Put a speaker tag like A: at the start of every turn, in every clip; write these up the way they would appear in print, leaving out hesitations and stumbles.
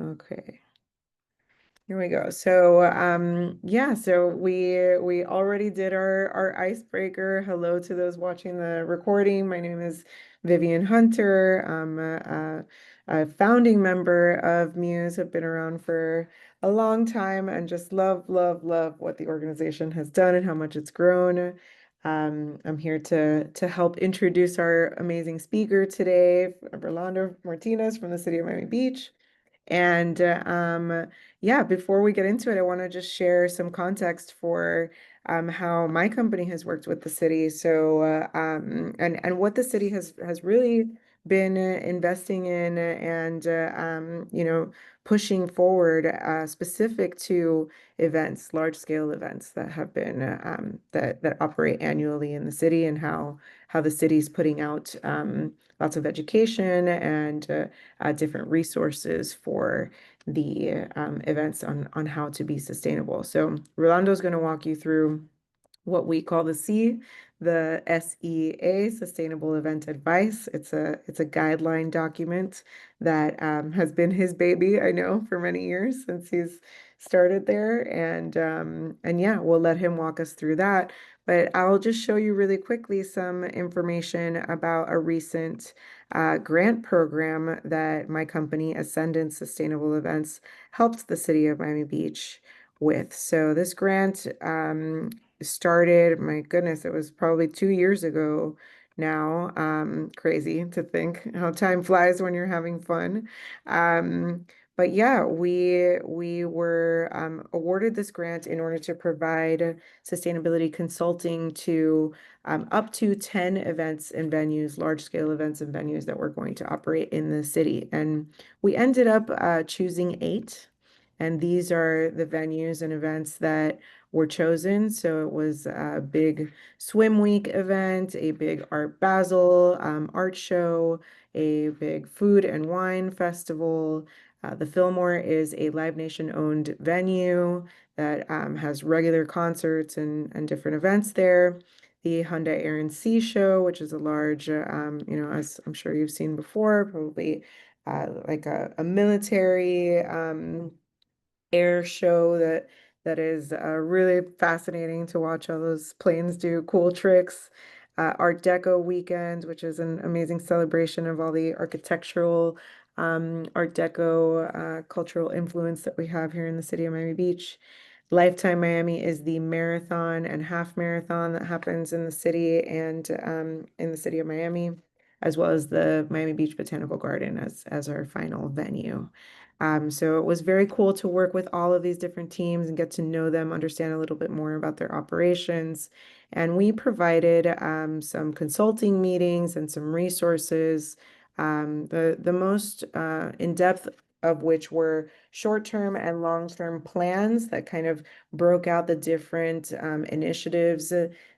A: Okay. Here we go. So, yeah, so we already did our icebreaker. Hello to those watching the recording. My name is Vivian Hunter. I'm a founding member of Muse. Have been around for a long time and just love, love, love what the organization has done and how much it's grown. I'm here to help introduce our amazing speaker today, Rolando Martinez from the city of Miami Beach. And yeah, before we get into it, I want to just share some context for how my company has worked with the city. So and what the city has really been investing in and pushing forward specific to events, large scale events that have been that operate annually in the city, and how the city's putting out lots of education and different resources for the events on how to be sustainable. So Rolando is going to walk you through what we call the SEA, Sustainable Event Advice. It's a guideline document that has been his baby, I know, for many years since he's started there. And yeah, we'll let him walk us through that. But I'll just show you really quickly some information about a recent grant program that my company, Ascendance Sustainable Events, helped the city of Miami Beach with. So this grant started, my goodness, it was probably 2 years ago now. Crazy to think how time flies when you're having fun. But yeah, we were awarded this grant in order to provide sustainability consulting to up to 10 events and venues, large scale events and venues that were going to operate in the city. And we ended up choosing 8. And these are the venues and events that were chosen. So it was a big swim week event, a big Art Basel art show, a big food and wine festival. The Fillmore is a Live Nation owned venue that has regular concerts and different events there. The Hyundai Air and Sea Show, which is a large, as I'm sure you've seen before, probably like a military air show that is really fascinating to watch all those planes do cool tricks. Art Deco weekend, which is an amazing celebration of all the architectural Art Deco cultural influence that we have here in the city of Miami Beach. Lifetime Miami is the marathon and half marathon that happens in the city and in the city of Miami, as well as the Miami Beach Botanical Garden as our final venue. So it was very cool to work with all of these different teams and get to know them, understand a little bit more about their operations. And we provided some consulting meetings and some resources. The most in-depth of which were short-term and long-term plans that kind of broke out the different initiatives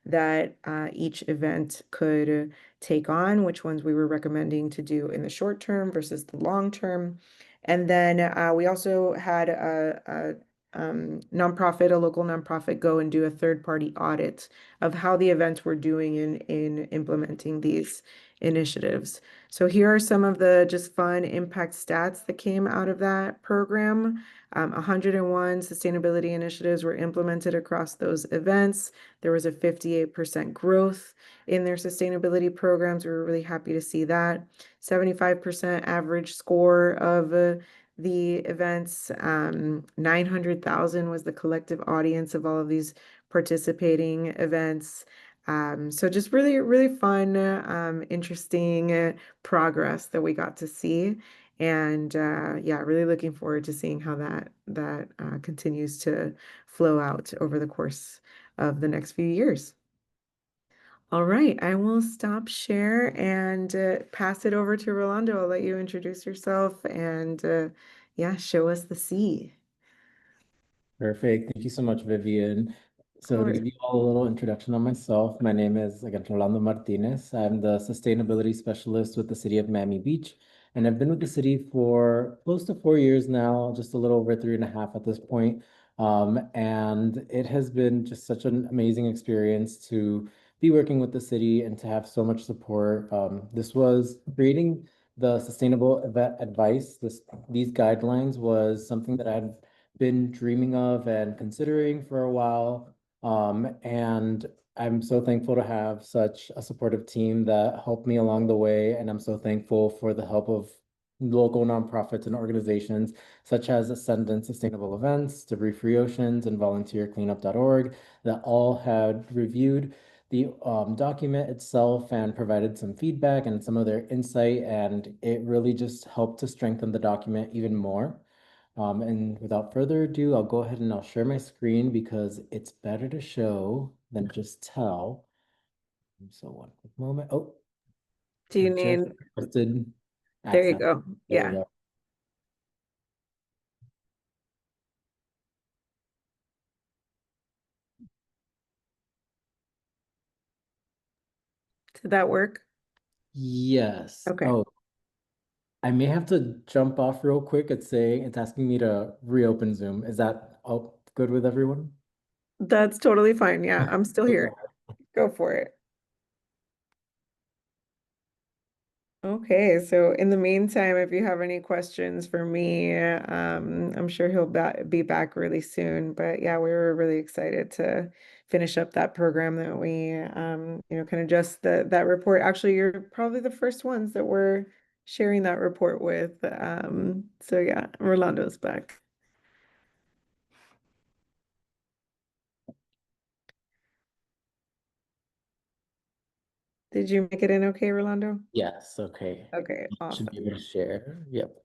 A: that each event could take on, which ones we were recommending to do in the short term versus the long term. And then we also had a local nonprofit, go and do a third-party audit of how the events were doing in implementing these initiatives. So here are some of the just fun impact stats that came out of that program. 101 sustainability initiatives were implemented across those events. There was a 58% growth in their sustainability programs. We were really happy to see that. 75% average score of the events. 900,000 was the collective audience of all of these participating events. So just really, really fun, interesting progress that we got to see. And yeah, really looking forward to seeing how that continues to flow out over the course of the next few years. All right, I will stop share and pass it over to Rolando. I'll let you introduce yourself and yeah, show us the sea.
B: Perfect. Thank you so much, Vivian.
A: Of
B: So to
A: course.
B: give you all a little introduction on myself, my name is, again, Rolando Martinez. I'm the sustainability specialist with the city of Miami Beach, and I've been with the city for close to 4 years now, just a little over 3.5 at this point. And it has been just such an amazing experience to be working with the city and to have so much support. This was creating the sustainable event advice, these guidelines was something that I'd been dreaming of and considering for a while. And I'm so thankful to have such a supportive team that helped me along the way. And I'm so thankful for the help of local nonprofits and organizations such as Ascendance Sustainable Events, Debris Free Oceans, and VolunteerCleanup.org that all had reviewed the document itself and provided some feedback and some of their insight, and it really just helped to strengthen the document even more. And without further ado, I'll go ahead and I'll share my screen because it's better to show than just tell. So one quick moment. Oh,
A: Do
B: I
A: you
B: just
A: need,
B: requested
A: there you
B: access.
A: go.
B: There we
A: Yeah.
B: go.
A: Did that work?
B: Yes.
A: Okay.
B: Oh, I may have to jump off real quick. It's asking me to reopen Zoom. Is that all good with everyone?
A: That's totally fine. Yeah, I'm still
B: Okay.
A: here. Go for it. Okay, so in the meantime, if you have any questions for me, I'm sure he'll be back really soon. But yeah, we were really excited to finish up that program that we, kind of just that report. Actually, you're probably the first ones that we're sharing that report with. So yeah, Rolando's back. Did you make it in okay, Rolando?
B: Yes, okay.
A: Okay,
B: Should be
A: awesome.
B: able to share. Yep.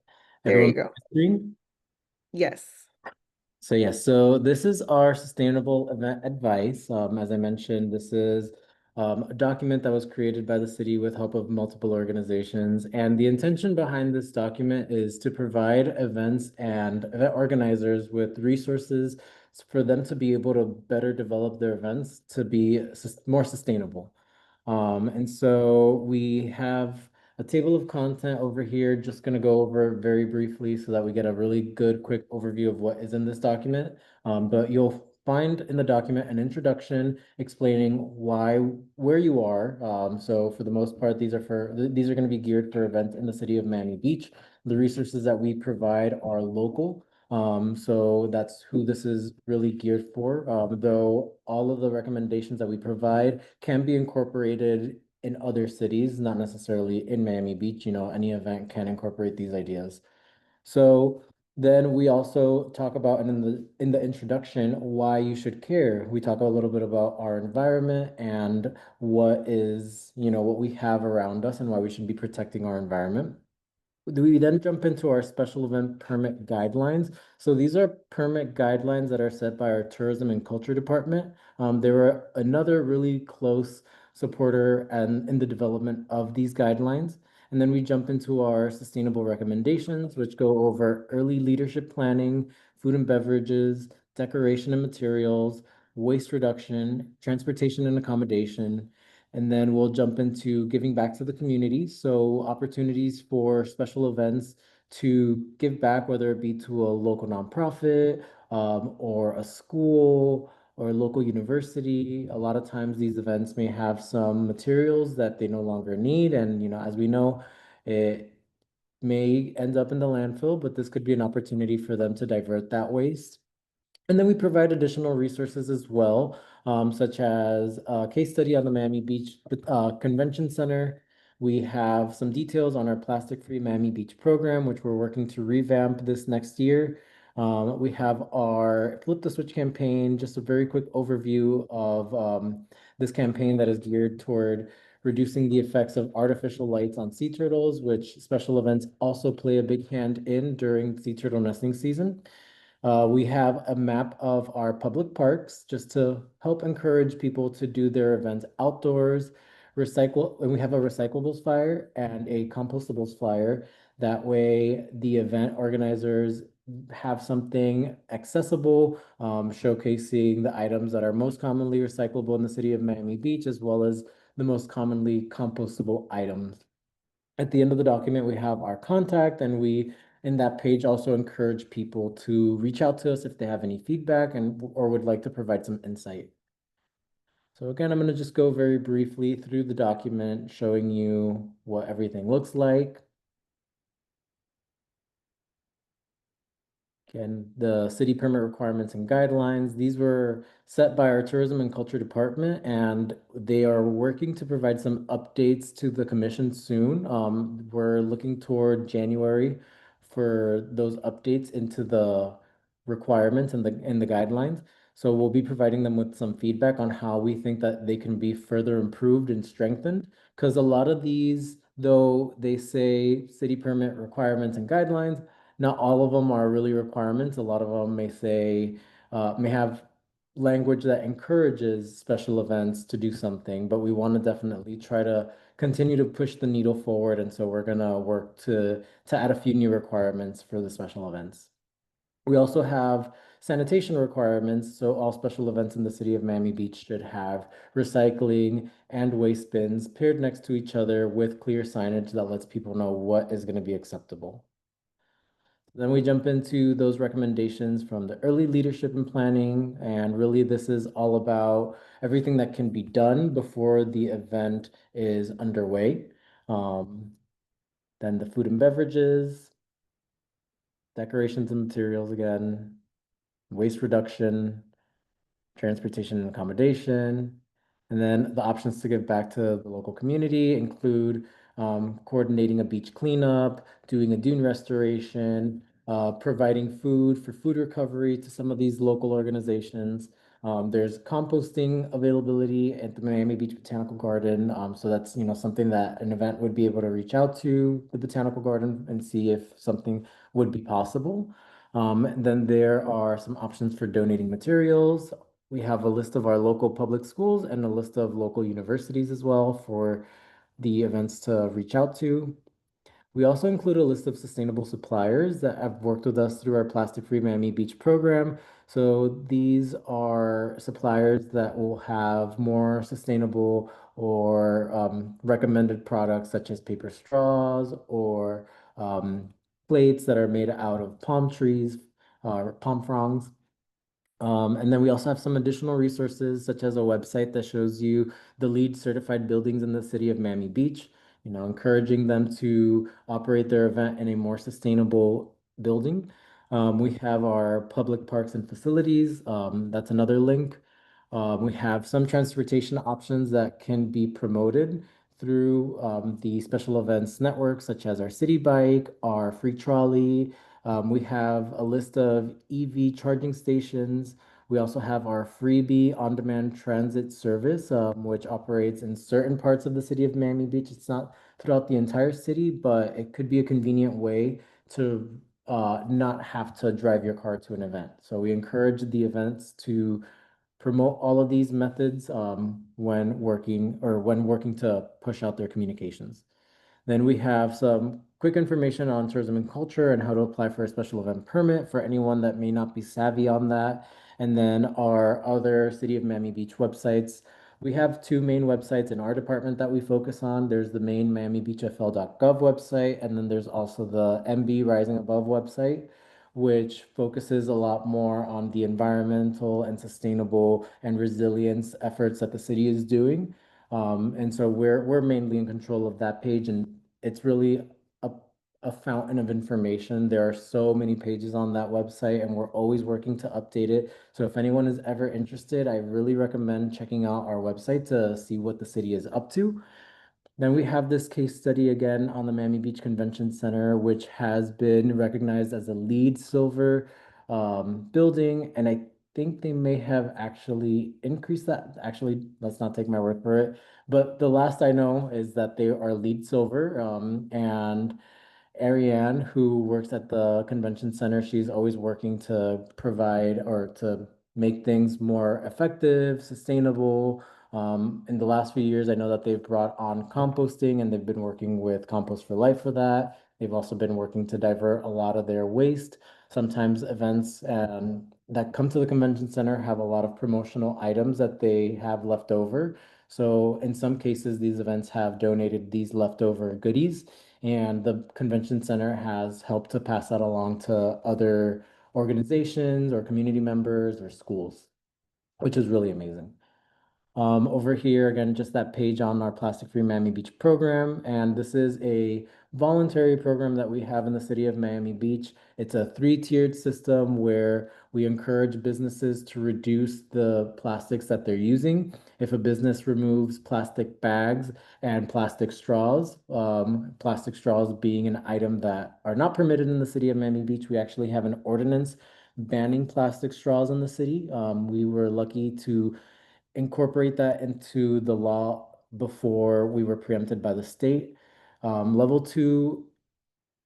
A: There
B: Everyone
A: you
B: on
A: go.
B: the screen?
A: Yes.
B: So yeah, so this is our sustainable event advice. As I mentioned, this is a document that was created by the city with help of multiple organizations. And the intention behind this document is to provide events and event organizers with resources for them to be able to better develop their events to be more sustainable. And so we have a table of content over here, just going to go over very briefly so that we get a really good, quick overview of what is in this document. But you'll find in the document an introduction explaining where you are. So for the most part, these are going to be geared for events in the city of Miami Beach. The resources that we provide are local. So that's who this is really geared for. Though all of the recommendations that we provide can be incorporated in other cities, not necessarily in Miami Beach. Any event can incorporate these ideas. So then we also talk about, and in the introduction, why you should care. We talk a little bit about our environment and what we have around us and why we should be protecting our environment. We then jump into our special event permit guidelines. So these are permit guidelines that are set by our tourism and culture department. They were another really close supporter and in the development of these guidelines. And then we jump into our sustainable recommendations, which go over early leadership planning, food and beverages, decoration and materials, waste reduction, transportation and accommodation, and then we'll jump into giving back to the community. So opportunities for special events to give back, whether it be to a local nonprofit, or a school or a local university. A lot of times these events may have some materials that they no longer need. And, as we know, it may end up in the landfill, but this could be an opportunity for them to divert that waste. And then we provide additional resources as well, such as a case study on the Miami Beach Convention Center. We have some details on our plastic-free Miami Beach program, which we're working to revamp this next year. We have our Flip the Switch campaign, just a very quick overview of this campaign that is geared toward reducing the effects of artificial lights on sea turtles, which special events also play a big hand in during sea turtle nesting season. We have a map of our public parks just to help encourage people to do their events outdoors. And we have a recyclables flyer and a compostables flyer. That way, the event organizers have something accessible, showcasing the items that are most commonly recyclable in the city of Miami Beach, as well as the most commonly compostable items. At the end of the document, we have our contact, and we, in that page, also encourage people to reach out to us if they have any feedback or would like to provide some insight. So again, I'm going to just go very briefly through the document, showing you what everything looks like. Again, the city permit requirements and guidelines, these were set by our tourism and culture department, and they are working to provide some updates to the commission soon. We're looking toward January for those updates into the requirements and the guidelines. So we'll be providing them with some feedback on how we think that they can be further improved and strengthened. Because a lot of these, though they say city permit requirements and guidelines, not all of them are really requirements. A lot of them may have language that encourages special events to do something, but we want to definitely try to continue to push the needle forward. And so we're gonna work to add a few new requirements for the special events. We also have sanitation requirements, so all special events in the city of Miami Beach should have recycling and waste bins paired next to each other with clear signage that lets people know what is going to be acceptable. Then we jump into those recommendations from the early leadership and planning. And really, this is all about everything that can be done before the event is underway. Um, then the food and beverages, decorations and materials again, waste reduction, transportation and accommodation. And then the options to give back to the local community include coordinating a beach cleanup, doing a dune restoration, providing food for food recovery to some of these local organizations. There's composting availability at the Miami Beach Botanical Garden. So that's, something that an event would be able to reach out to the Botanical Garden and see if something would be possible. Then there are some options for donating materials. We have a list of our local public schools and a list of local universities as well for the events to reach out to. We also include a list of sustainable suppliers that have worked with us through our Plastic Free Miami Beach program. So these are suppliers that will have more sustainable or recommended products such as paper straws or plates that are made out of palm trees, palm fronds. And then we also have some additional resources, such as a website that shows you the LEED certified buildings in the city of Miami Beach, encouraging them to operate their event in a more sustainable building. We have our public parks and facilities. That's another link. We have some transportation options that can be promoted through the special events network, such as our city bike, our free trolley. We have a list of EV charging stations. We also have our freebie on-demand transit service, which operates in certain parts of the city of Miami Beach. It's not throughout the entire city, but it could be a convenient way to not have to drive your car to an event. So we encourage the events to promote all of these methods when working to push out their communications. Then we have some quick information on tourism and culture and how to apply for a special event permit for anyone that may not be savvy on that. And then our other City of Miami Beach websites. We have two main websites in our department that we focus on. There's the main miamibeachfl.gov website, and then there's also the MB Rising Above website, which focuses a lot more on the environmental and sustainable and resilience efforts that the city is doing. And so we're mainly in control of that page, and it's really a, a fountain of information. There are so many pages on that website, and we're always working to update it. So if anyone is ever interested, I really recommend checking out our website to see what the city is up to. Then we have this case study again on the Miami Beach Convention Center, which has been recognized as a LEED Silver building. And I think they may have actually increased that. Actually, let's not take my word for it. But the last I know is that they are LEED Silver. And Ariane, who works at the convention center, she's always working to provide or to make things more effective, sustainable. In the last few years, I know that they've brought on composting and they've been working with Compost for Life for that. They've also been working to divert a lot of their waste. Sometimes events that come to the convention center have a lot of promotional items that they have left over. So in some cases, these events have donated these leftover goodies, and the convention center has helped to pass that along to other organizations or community members or schools, which is really amazing. Over here, again, just that page on our Plastic Free Miami Beach program. And this is a voluntary program that we have in the city of Miami Beach. It's a three-tiered system where we encourage businesses to reduce the plastics that they're using. If a business removes plastic bags and plastic straws being an item that are not permitted in the city of Miami Beach, we actually have an ordinance banning plastic straws in the city. We were lucky to incorporate that into the law before we were preempted by the state. Level two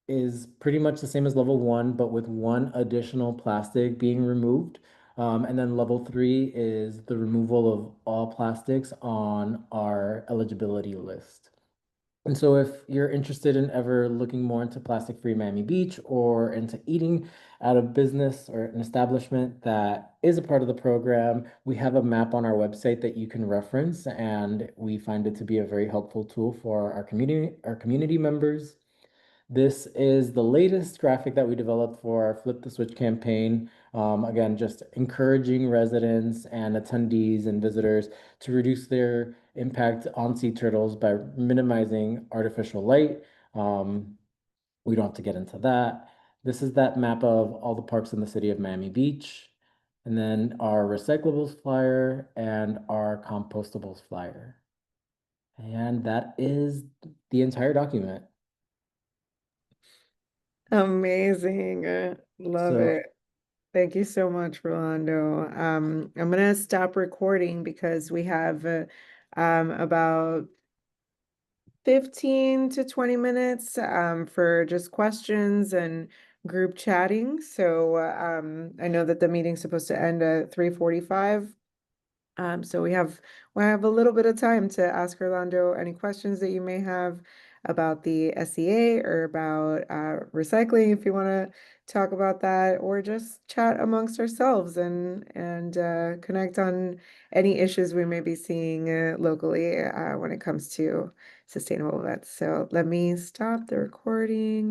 B: is pretty much the same as level one, but with one additional plastic being removed. And then level three is the removal of all plastics on our eligibility list. And so if you're interested in ever looking more into plastic-free Miami Beach or into eating at a business or an establishment that is a part of the program, we have a map on our website that you can reference, and we find it to be a very helpful tool for our community members. This is the latest graphic that we developed for our Flip the Switch campaign. Again, just encouraging residents and attendees and visitors to reduce their impact on sea turtles by minimizing artificial light. We don't have to get into that. This is that map of all the parks in the city of Miami Beach, and then our recyclables flyer and our compostables flyer. And that is the entire document.
A: Amazing. Love
B: So
A: it. Thank you so much, Rolando. I'm gonna stop recording because we have about 15 to 20 minutes for just questions and group chatting. So I know that the meeting's supposed to end at 3:45. So we have a little bit of time to ask Orlando any questions that you may have about the SEA or about recycling if you want to talk about that, or just chat amongst ourselves and connect on any issues we may be seeing locally when it comes to sustainable events. So let me stop the recording.